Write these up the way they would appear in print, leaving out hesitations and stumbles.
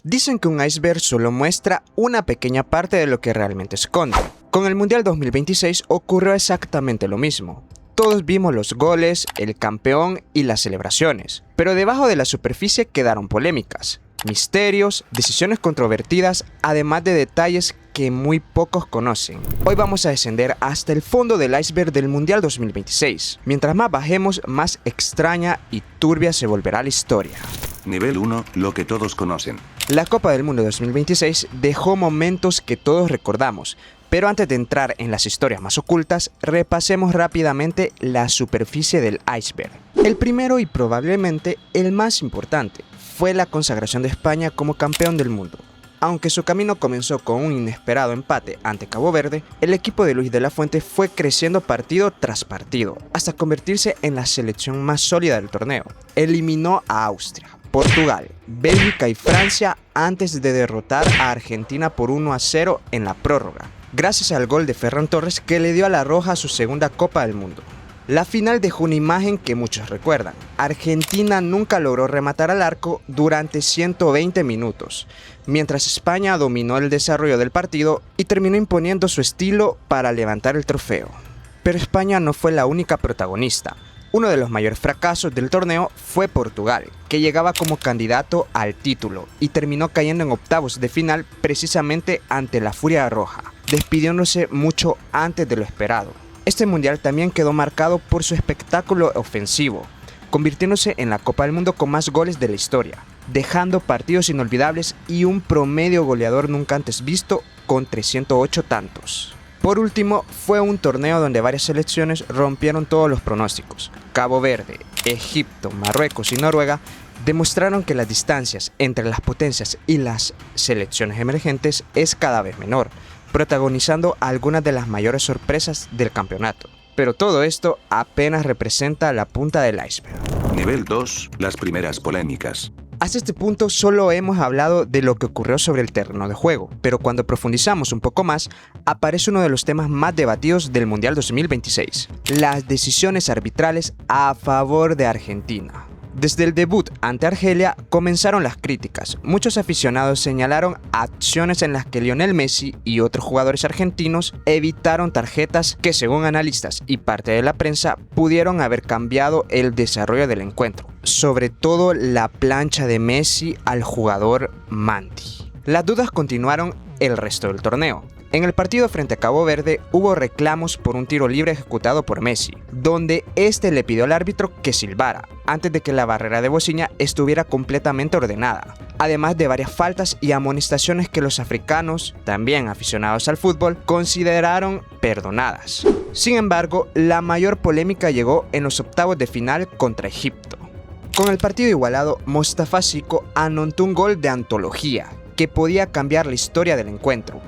Dicen que un iceberg solo muestra una pequeña parte de lo que realmente esconde. Con el Mundial 2026 ocurrió exactamente lo mismo. Todos vimos los goles, el campeón y las celebraciones, pero debajo de la superficie quedaron polémicas, misterios, decisiones controvertidas, además de detalles que muy pocos conocen. Hoy vamos a descender hasta el fondo del iceberg del Mundial 2026. Mientras más bajemos, más extraña y turbia se volverá la historia. Nivel 1, lo que todos conocen. La Copa del Mundo 2026 dejó momentos que todos recordamos, pero antes de entrar en las historias más ocultas, repasemos rápidamente la superficie del iceberg. El primero y probablemente el más importante fue la consagración de España como campeón del mundo. Aunque su camino comenzó con un inesperado empate ante Cabo Verde, el equipo de Luis de la Fuente fue creciendo partido tras partido, hasta convertirse en la selección más sólida del torneo. Eliminó a Austria, Portugal, Bélgica y Francia antes de derrotar a Argentina por 1-0 en la prórroga, gracias al gol de Ferran Torres que le dio a la Roja su segunda Copa del Mundo. La final dejó una imagen que muchos recuerdan. Argentina nunca logró rematar al arco durante 120 minutos, mientras España dominó el desarrollo del partido y terminó imponiendo su estilo para levantar el trofeo. Pero España no fue la única protagonista. Uno de los mayores fracasos del torneo fue Portugal, que llegaba como candidato al título y terminó cayendo en octavos de final precisamente ante la Furia Roja, despidiéndose mucho antes de lo esperado. Este mundial también quedó marcado por su espectáculo ofensivo, convirtiéndose en la Copa del Mundo con más goles de la historia, dejando partidos inolvidables y un promedio goleador nunca antes visto con 308 tantos. Por último, fue un torneo donde varias selecciones rompieron todos los pronósticos. Cabo Verde, Egipto, Marruecos y Noruega demostraron que las distancias entre las potencias y las selecciones emergentes es cada vez menor, protagonizando algunas de las mayores sorpresas del campeonato. Pero todo esto apenas representa la punta del iceberg. Nivel 2, las primeras polémicas. Hasta este punto solo hemos hablado de lo que ocurrió sobre el terreno de juego, pero cuando profundizamos un poco más, aparece uno de los temas más debatidos del Mundial 2026, las decisiones arbitrales a favor de Argentina. Desde el debut ante Argelia comenzaron las críticas. Muchos aficionados señalaron acciones en las que Lionel Messi y otros jugadores argentinos evitaron tarjetas que, según analistas y parte de la prensa, pudieron haber cambiado el desarrollo del encuentro, sobre todo la plancha de Messi al jugador Manti. Las dudas continuaron el resto del torneo. En el partido frente a Cabo Verde hubo reclamos por un tiro libre ejecutado por Messi, donde este le pidió al árbitro que silbara, antes de que la barrera de Bociña estuviera completamente ordenada, además de varias faltas y amonestaciones que los africanos, también aficionados al fútbol, consideraron perdonadas. Sin embargo, la mayor polémica llegó en los octavos de final contra Egipto. Con el partido igualado, Mostafa Siko anotó un gol de antología, que podía cambiar la historia del encuentro.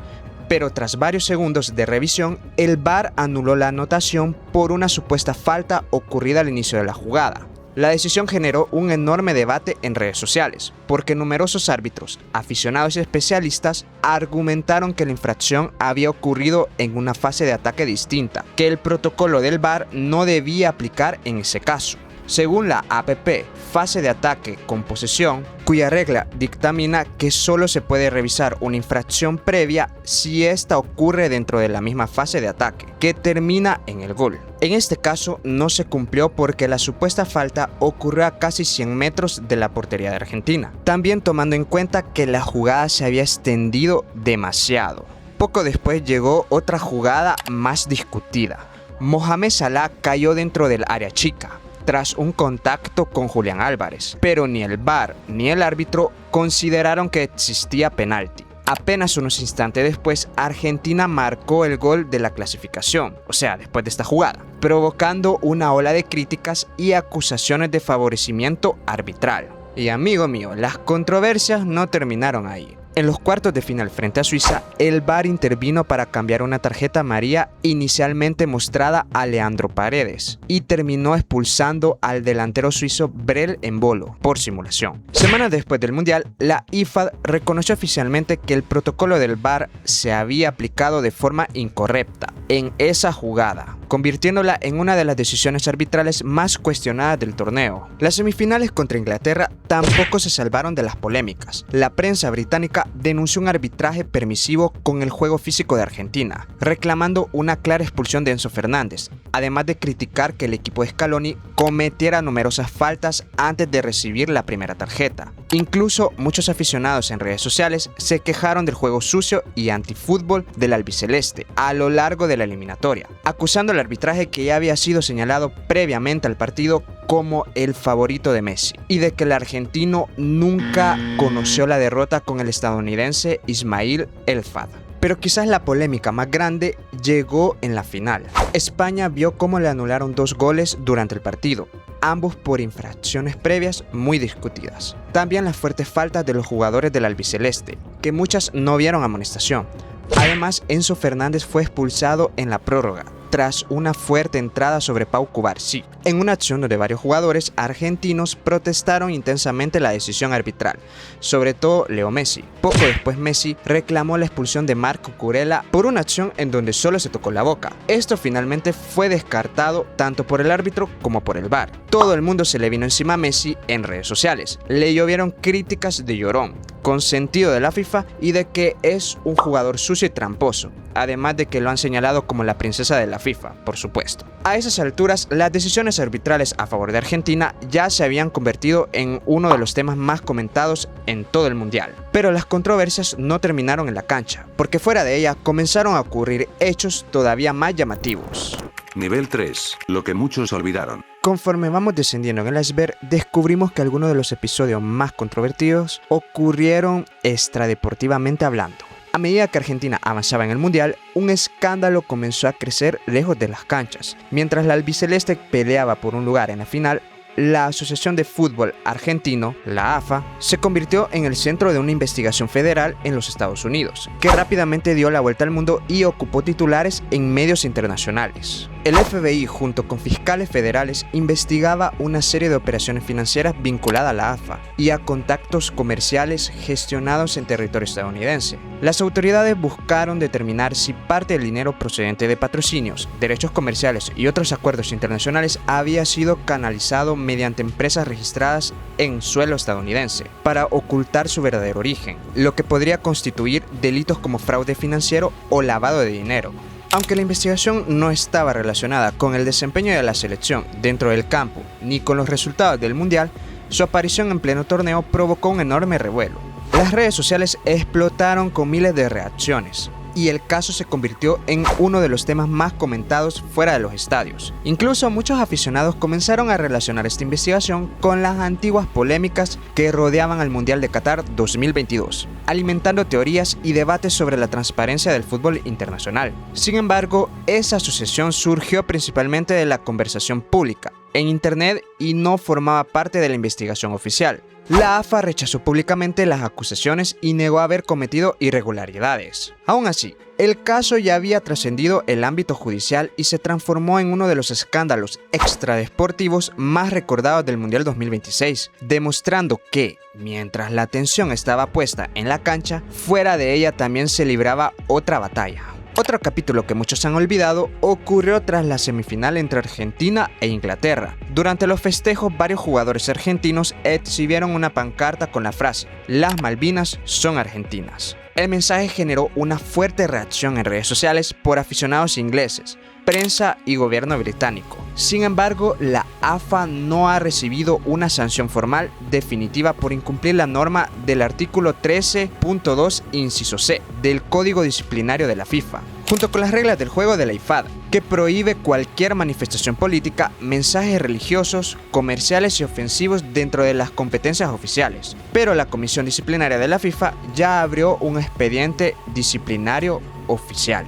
Pero tras varios segundos de revisión, el VAR anuló la anotación por una supuesta falta ocurrida al inicio de la jugada. La decisión generó un enorme debate en redes sociales, porque numerosos árbitros, aficionados y especialistas argumentaron que la infracción había ocurrido en una fase de ataque distinta, que el protocolo del VAR no debía aplicar en ese caso. Según la APP, fase de ataque con posesión, cuya regla dictamina que solo se puede revisar una infracción previa si esta ocurre dentro de la misma fase de ataque, que termina en el gol. En este caso no se cumplió porque la supuesta falta ocurrió a casi 100 metros de la portería de Argentina, también tomando en cuenta que la jugada se había extendido demasiado. Poco después llegó otra jugada más discutida. Mohamed Salah cayó dentro del área chica, tras un contacto con Julián Álvarez, pero ni el VAR ni el árbitro consideraron que existía penalti. Apenas unos instantes después, Argentina marcó el gol de la clasificación, o sea, después de esta jugada, provocando una ola de críticas y acusaciones de favorecimiento arbitral. Y amigo mío, las controversias no terminaron ahí. En los cuartos de final frente a Suiza, el VAR intervino para cambiar una tarjeta amarilla inicialmente mostrada a Leandro Paredes y terminó expulsando al delantero suizo Brel Embolo por simulación. Semanas después del Mundial, la IFAB reconoció oficialmente que el protocolo del VAR se había aplicado de forma incorrecta en esa jugada, convirtiéndola en una de las decisiones arbitrales más cuestionadas del torneo. Las semifinales contra Inglaterra tampoco se salvaron de las polémicas. La prensa británica denunció un arbitraje permisivo con el juego físico de Argentina, reclamando una clara expulsión de Enzo Fernández, además de criticar que el equipo de Scaloni cometiera numerosas faltas antes de recibir la primera tarjeta. Incluso muchos aficionados en redes sociales se quejaron del juego sucio y antifútbol del albiceleste a lo largo de la eliminatoria, acusando al arbitraje que ya había sido señalado previamente al partido como el favorito de Messi y de que el argentino nunca conoció la derrota con el estadounidense Ismail El Fad. Pero quizás la polémica más grande llegó en la final. España vio cómo le anularon 2 goles durante el partido, ambos por infracciones previas muy discutidas. También las fuertes faltas de los jugadores del albiceleste, que muchas no vieron amonestación. Además, Enzo Fernández fue expulsado en la prórroga, tras una fuerte entrada sobre Pau Cubarsí, en una acción donde varios jugadores argentinos protestaron intensamente la decisión arbitral, sobre todo Leo Messi. Poco después Messi reclamó la expulsión de Marco Kurela por una acción en donde solo se tocó la boca. Esto finalmente fue descartado tanto por el árbitro como por el VAR. Todo el mundo se le vino encima a Messi en redes sociales. Le llovieron críticas de llorón, consentido de la FIFA y de que es un jugador sucio y tramposo, además de que lo han señalado como la princesa de la FIFA, por supuesto. A esas alturas, las decisiones arbitrales a favor de Argentina ya se habían convertido en uno de los temas más comentados en todo el mundial. Pero las controversias no terminaron en la cancha, porque fuera de ella comenzaron a ocurrir hechos todavía más llamativos. Nivel 3, lo que muchos olvidaron. Conforme vamos descendiendo en el iceberg, descubrimos que algunos de los episodios más controvertidos ocurrieron extradeportivamente hablando. A medida que Argentina avanzaba en el Mundial, un escándalo comenzó a crecer lejos de las canchas. Mientras la albiceleste peleaba por un lugar en la final, la Asociación de Fútbol Argentino, la AFA, se convirtió en el centro de una investigación federal en los Estados Unidos, que rápidamente dio la vuelta al mundo y ocupó titulares en medios internacionales. El FBI, junto con fiscales federales, investigaba una serie de operaciones financieras vinculadas a la AFA y a contactos comerciales gestionados en territorio estadounidense. Las autoridades buscaron determinar si parte del dinero procedente de patrocinios, derechos comerciales y otros acuerdos internacionales había sido canalizado mediante empresas registradas en suelo estadounidense para ocultar su verdadero origen, lo que podría constituir delitos como fraude financiero o lavado de dinero. Aunque la investigación no estaba relacionada con el desempeño de la selección dentro del campo ni con los resultados del Mundial, su aparición en pleno torneo provocó un enorme revuelo. Las redes sociales explotaron con miles de reacciones y el caso se convirtió en uno de los temas más comentados fuera de los estadios. Incluso muchos aficionados comenzaron a relacionar esta investigación con las antiguas polémicas que rodeaban al Mundial de Qatar 2022, alimentando teorías y debates sobre la transparencia del fútbol internacional. Sin embargo, esa asociación surgió principalmente de la conversación pública en internet y no formaba parte de la investigación oficial. La AFA rechazó públicamente las acusaciones y negó haber cometido irregularidades. Aún así, el caso ya había trascendido el ámbito judicial y se transformó en uno de los escándalos extradeportivos más recordados del Mundial 2026, demostrando que, mientras la atención estaba puesta en la cancha, fuera de ella también se libraba otra batalla. Otro capítulo que muchos han olvidado ocurrió tras la semifinal entre Argentina e Inglaterra. Durante los festejos, varios jugadores argentinos exhibieron una pancarta con la frase "Las Malvinas son argentinas". El mensaje generó una fuerte reacción en redes sociales por aficionados ingleses, prensa y gobierno británico. Sin embargo, la AFA no ha recibido una sanción formal definitiva por incumplir la norma del artículo 13.2 inciso C del Código Disciplinario de la FIFA, junto con las reglas del juego de la IFAB, que prohíbe cualquier manifestación política, mensajes religiosos, comerciales y ofensivos dentro de las competencias oficiales. Pero la Comisión Disciplinaria de la FIFA ya abrió un expediente disciplinario oficial.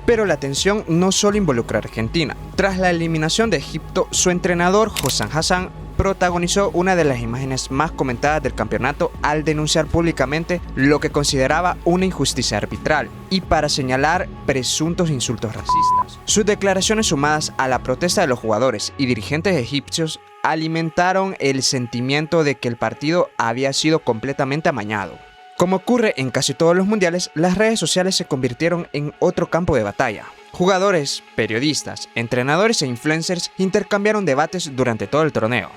Pero la atención no solo involucra a Argentina. Tras la eliminación de Egipto, su entrenador, Hossam Hassan, protagonizó una de las imágenes más comentadas del campeonato al denunciar públicamente lo que consideraba una injusticia arbitral y para señalar presuntos insultos racistas. Sus declaraciones, sumadas a la protesta de los jugadores y dirigentes egipcios, alimentaron el sentimiento de que el partido había sido completamente amañado. Como ocurre en casi todos los mundiales, las redes sociales se convirtieron en otro campo de batalla. Jugadores, periodistas, entrenadores e influencers intercambiaron debates durante todo el torneo,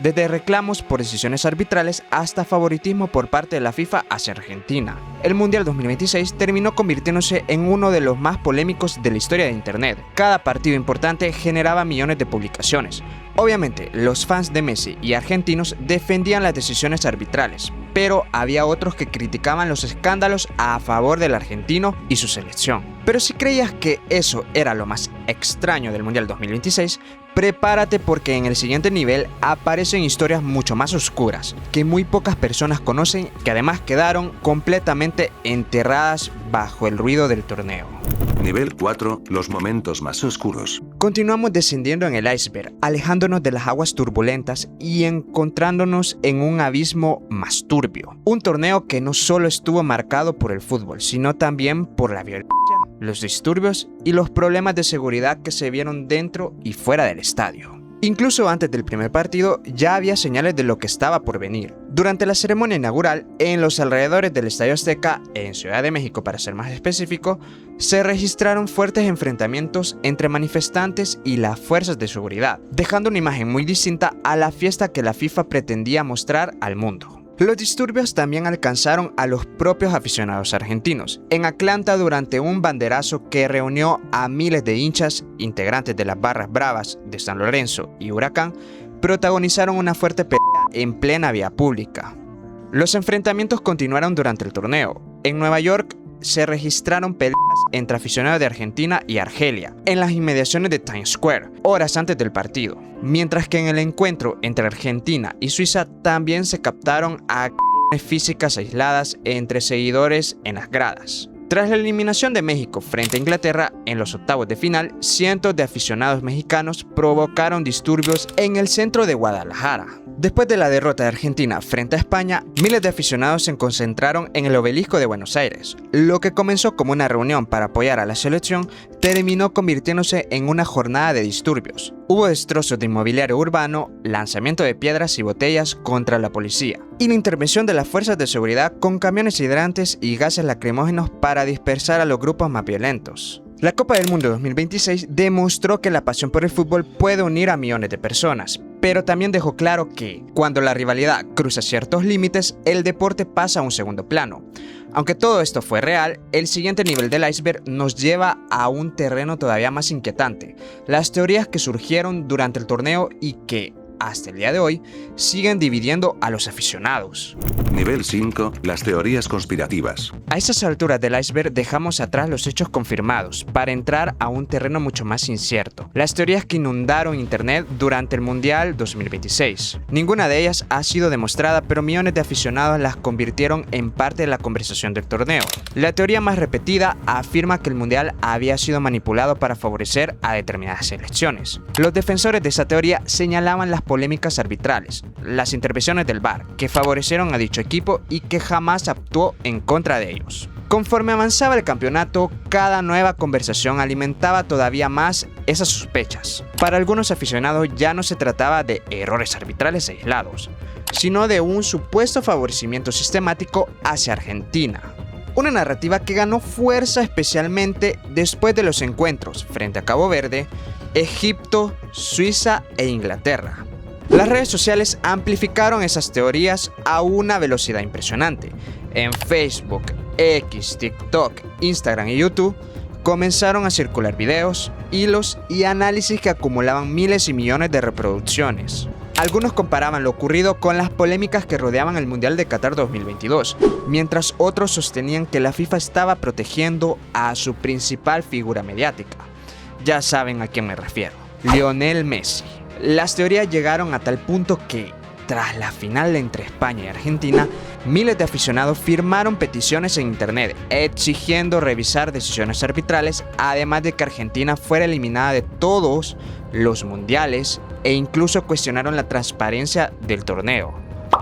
desde reclamos por decisiones arbitrales hasta favoritismo por parte de la FIFA hacia Argentina. El Mundial 2026 terminó convirtiéndose en uno de los más polémicos de la historia de Internet. Cada partido importante generaba millones de publicaciones. Obviamente, los fans de Messi y argentinos defendían las decisiones arbitrales, pero había otros que criticaban los escándalos a favor del argentino y su selección. Pero si creías que eso era lo más extraño del Mundial 2026, prepárate porque en el siguiente nivel aparecen historias mucho más oscuras, que muy pocas personas conocen, que además quedaron completamente enterradas bajo el ruido del torneo. Nivel 4, los momentos más oscuros. Continuamos descendiendo en el iceberg, alejándonos de las aguas turbulentas y encontrándonos en un abismo más turbio. Un torneo que no solo estuvo marcado por el fútbol, sino también por la violencia, los disturbios y los problemas de seguridad que se vieron dentro y fuera del estadio. Incluso antes del primer partido ya había señales de lo que estaba por venir. Durante la ceremonia inaugural, en los alrededores del Estadio Azteca, en Ciudad de México para ser más específico, se registraron fuertes enfrentamientos entre manifestantes y las fuerzas de seguridad, dejando una imagen muy distinta a la fiesta que la FIFA pretendía mostrar al mundo. Los disturbios también alcanzaron a los propios aficionados argentinos. En Atlanta, durante un banderazo que reunió a miles de hinchas, integrantes de las barras bravas de San Lorenzo y Huracán, protagonizaron una fuerte pelea en plena vía pública. Los enfrentamientos continuaron durante el torneo. En Nueva York se registraron peleas entre aficionados de Argentina y Argelia, en las inmediaciones de Times Square, horas antes del partido. Mientras que en el encuentro entre Argentina y Suiza también se captaron agresiones físicas aisladas entre seguidores en las gradas. Tras la eliminación de México frente a Inglaterra en los octavos de final, cientos de aficionados mexicanos provocaron disturbios en el centro de Guadalajara. Después de la derrota de Argentina frente a España, miles de aficionados se concentraron en el Obelisco de Buenos Aires. Lo que comenzó como una reunión para apoyar a la selección terminó convirtiéndose en una jornada de disturbios. Hubo destrozos de inmobiliario urbano, lanzamiento de piedras y botellas contra la policía, y la intervención de las fuerzas de seguridad con camiones hidrantes y gases lacrimógenos para dispersar a los grupos más violentos. La Copa del Mundo 2026 demostró que la pasión por el fútbol puede unir a millones de personas, pero también dejó claro que, cuando la rivalidad cruza ciertos límites, el deporte pasa a un segundo plano. Aunque todo esto fue real, el siguiente nivel del iceberg nos lleva a un terreno todavía más inquietante: las teorías que surgieron durante el torneo y que, hasta el día de hoy, siguen dividiendo a los aficionados. Nivel 5, las teorías conspirativas. A estas alturas del iceberg dejamos atrás los hechos confirmados para entrar a un terreno mucho más incierto: las teorías que inundaron internet durante el Mundial 2026. Ninguna de ellas ha sido demostrada, pero millones de aficionados las convirtieron en parte de la conversación del torneo. La teoría más repetida afirma que el Mundial había sido manipulado para favorecer a determinadas selecciones. Los defensores de esa teoría señalaban las polémicas arbitrales, las intervenciones del VAR, que favorecieron a dicho equipo y que jamás actuó en contra de ellos. Conforme avanzaba el campeonato, cada nueva conversación alimentaba todavía más esas sospechas. Para algunos aficionados ya no se trataba de errores arbitrales aislados, sino de un supuesto favorecimiento sistemático hacia Argentina. Una narrativa que ganó fuerza especialmente después de los encuentros frente a Cabo Verde, Egipto, Suiza e Inglaterra. Las redes sociales amplificaron esas teorías a una velocidad impresionante. En Facebook, X, TikTok, Instagram y YouTube comenzaron a circular videos, hilos y análisis que acumulaban miles y millones de reproducciones. Algunos comparaban lo ocurrido con las polémicas que rodeaban el Mundial de Qatar 2022, mientras otros sostenían que la FIFA estaba protegiendo a su principal figura mediática. Ya saben a quién me refiero: Lionel Messi. Las teorías llegaron a tal punto que, tras la final entre España y Argentina, miles de aficionados firmaron peticiones en internet exigiendo revisar decisiones arbitrales, además de que Argentina fuera eliminada de todos los mundiales e incluso cuestionaron la transparencia del torneo.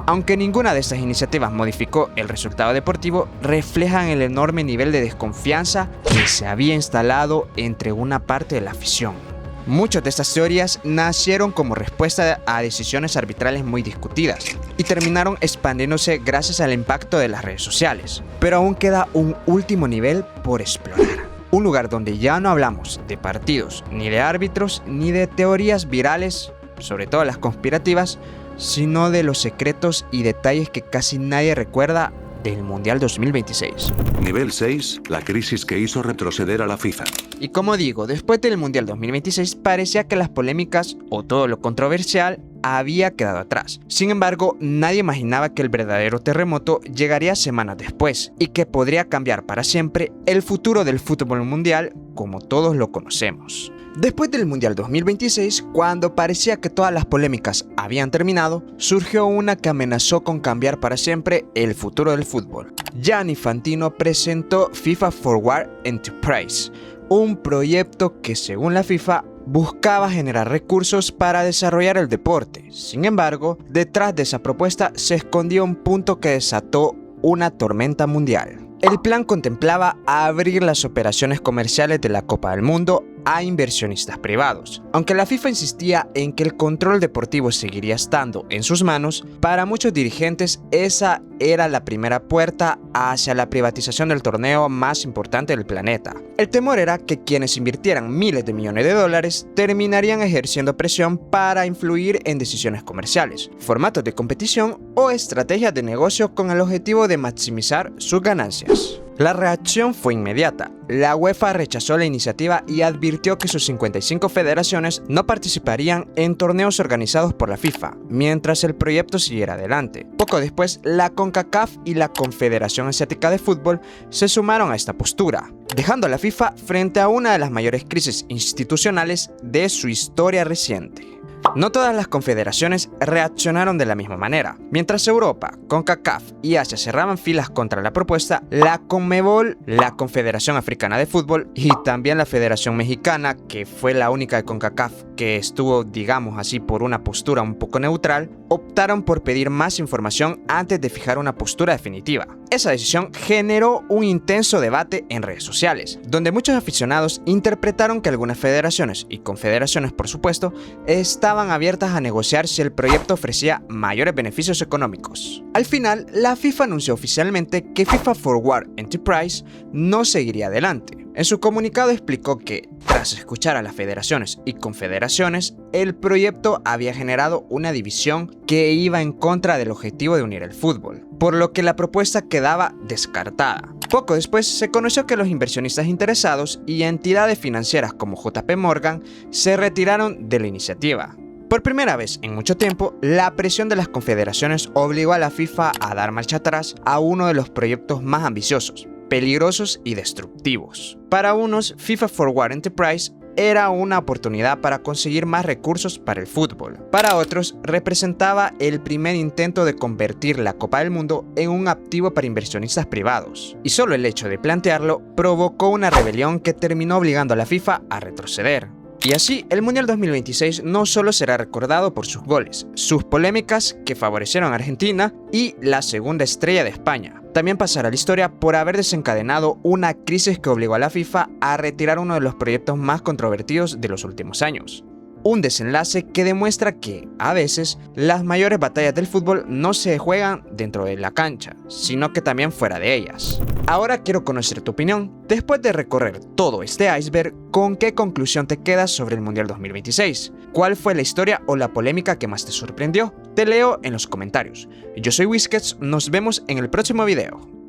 Aunque ninguna de estas iniciativas modificó el resultado deportivo, reflejan el enorme nivel de desconfianza que se había instalado entre una parte de la afición. Muchas de estas teorías nacieron como respuesta a decisiones arbitrales muy discutidas y terminaron expandiéndose gracias al impacto de las redes sociales. Pero aún queda un último nivel por explorar. Un lugar donde ya no hablamos de partidos, ni de árbitros, ni de teorías virales, sobre todo las conspirativas, sino de los secretos y detalles que casi nadie recuerda del Mundial 2026. Nivel 6, la crisis que hizo retroceder a la FIFA. Y como digo, después del Mundial 2026 parecía que las polémicas o todo lo controversial había quedado atrás. Sin embargo, nadie imaginaba que el verdadero terremoto llegaría semanas después y que podría cambiar para siempre el futuro del fútbol mundial como todos lo conocemos. Después del Mundial 2026, cuando parecía que todas las polémicas habían terminado, surgió una que amenazó con cambiar para siempre el futuro del fútbol. Gianni Infantino presentó FIFA Forward Enterprise, un proyecto que, según la FIFA, buscaba generar recursos para desarrollar el deporte. Sin embargo, detrás de esa propuesta se escondía un punto que desató una tormenta mundial. El plan contemplaba abrir las operaciones comerciales de la Copa del Mundo a inversionistas privados. Aunque la FIFA insistía en que el control deportivo seguiría estando en sus manos, para muchos dirigentes esa era la primera puerta hacia la privatización del torneo más importante del planeta. El temor era que quienes invirtieran miles de millones de dólares terminarían ejerciendo presión para influir en decisiones comerciales, formatos de competición o estrategias de negocio con el objetivo de maximizar sus ganancias. La reacción fue inmediata. La UEFA rechazó la iniciativa y advirtió que sus 55 federaciones no participarían en torneos organizados por la FIFA, mientras el proyecto siguiera adelante. Poco después, la CONCACAF y la Confederación Asiática de Fútbol se sumaron a esta postura, dejando a la FIFA frente a una de las mayores crisis institucionales de su historia reciente. No todas las confederaciones reaccionaron de la misma manera. Mientras Europa, CONCACAF y Asia cerraban filas contra la propuesta, la CONMEBOL, la Confederación Africana de Fútbol y también la Federación Mexicana, que fue la única de CONCACAF que estuvo, digamos así, por una postura un poco neutral, optaron por pedir más información antes de fijar una postura definitiva. Esa decisión generó un intenso debate en redes sociales, donde muchos aficionados interpretaron que algunas federaciones y confederaciones, por supuesto, estaban abiertas a negociar si el proyecto ofrecía mayores beneficios económicos. Al final, la FIFA anunció oficialmente que FIFA Forward Enterprise no seguiría adelante. En su comunicado explicó que, tras escuchar a las federaciones y confederaciones, el proyecto había generado una división que iba en contra del objetivo de unir el fútbol, por lo que la propuesta quedaba descartada. Poco después se conoció que los inversionistas interesados y entidades financieras como JP Morgan se retiraron de la iniciativa. Por primera vez en mucho tiempo, la presión de las confederaciones obligó a la FIFA a dar marcha atrás a uno de los proyectos más ambiciosos, peligrosos y destructivos. Para unos, FIFA Forward Enterprise era una oportunidad para conseguir más recursos para el fútbol. Para otros, representaba el primer intento de convertir la Copa del Mundo en un activo para inversionistas privados. Y solo el hecho de plantearlo provocó una rebelión que terminó obligando a la FIFA a retroceder. Y así, el Mundial 2026 no solo será recordado por sus goles, sus polémicas que favorecieron a Argentina y la segunda estrella de España. También pasará a la historia por haber desencadenado una crisis que obligó a la FIFA a retirar uno de los proyectos más controvertidos de los últimos años. Un desenlace que demuestra que, a veces, las mayores batallas del fútbol no se juegan dentro de la cancha, sino que también fuera de ellas. Ahora quiero conocer tu opinión. Después de recorrer todo este iceberg, ¿con qué conclusión te quedas sobre el Mundial 2026? ¿Cuál fue la historia o la polémica que más te sorprendió? Te leo en los comentarios. Yo soy Whiskets, nos vemos en el próximo video.